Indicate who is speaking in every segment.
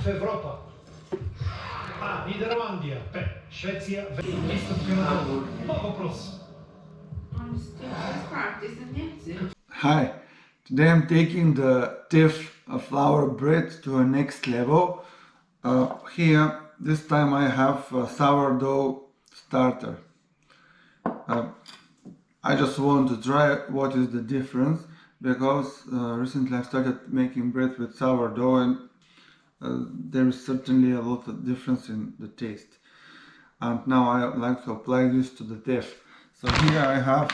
Speaker 1: в Европа. А, Нидерландия, Б, Швеция, В, изток Канада. No въпрос.
Speaker 2: Hi, today I'm taking the Teff flour bread to a next level. Here, this time I have a sourdough starter. I just want to try what is the difference, because recently I started making bread with sourdough, and there is certainly a lot of difference in the taste. And now I like to apply this to the teff. So here I have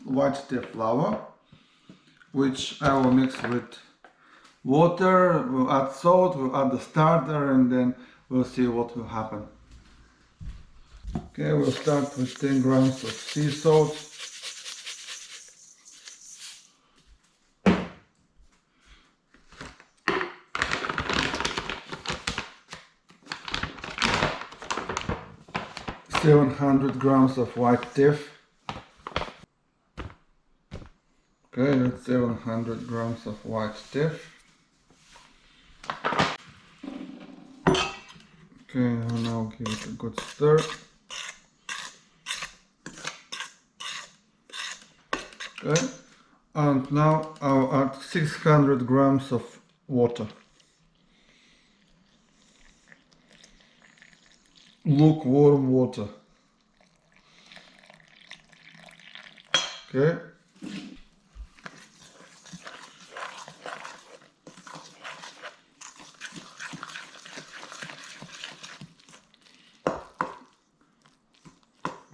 Speaker 2: white teff flour, which I will mix with water. We'll add salt, we'll add the starter, and then we'll see what will happen. Okay, we'll start with 10 grams of sea salt. ,700 grams of white teff. Okay, that's 700 grams of white teff. Okay, I'll now give it a good stir. Okay, and now I'll add 600 grams of water. Lukewarm water. Okay.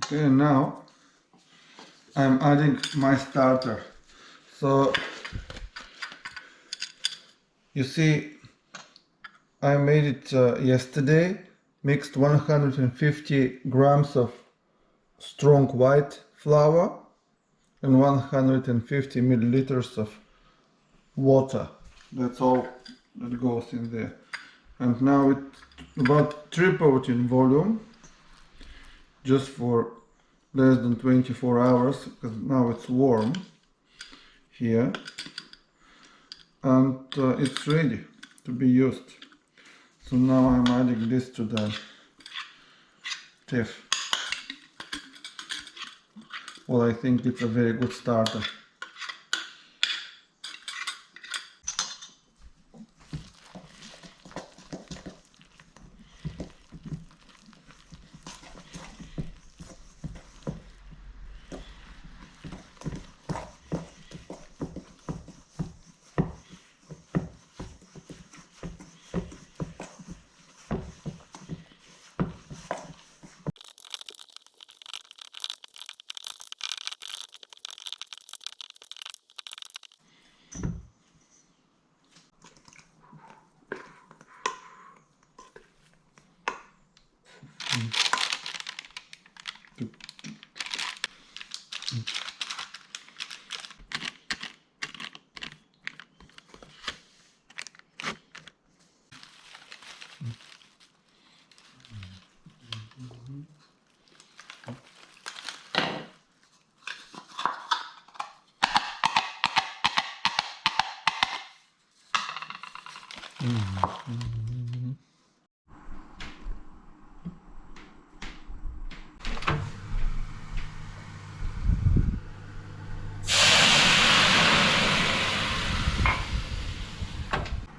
Speaker 2: Okay, now I'm adding my starter. So you see, I made it yesterday. Mixed 150 grams of strong white flour and 150 milliliters of water. That's all that goes in there. And now it about tripled in volume, just for less than 24 hours, because now it's warm here, and it's ready to be used. So now I'm adding this to the teff. Well, I think it's a very good starter.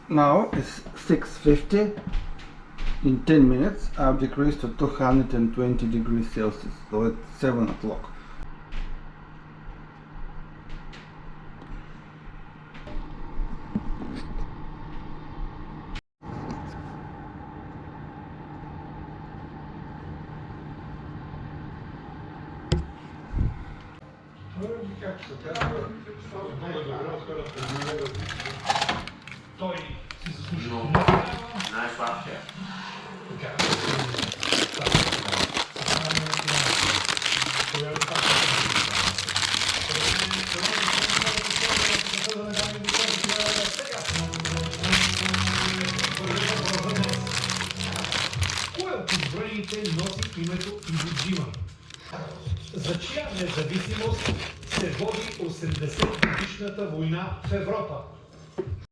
Speaker 2: Now it's 6:50. In 10 minutes I've decreased to 220 degrees Celsius, so it's 7 o'clock.
Speaker 1: Той си заслужи.
Speaker 3: Najsłabsze.
Speaker 1: Кой от изброените носи името Иво? За чия независимост се води 80-годишната война в Европа?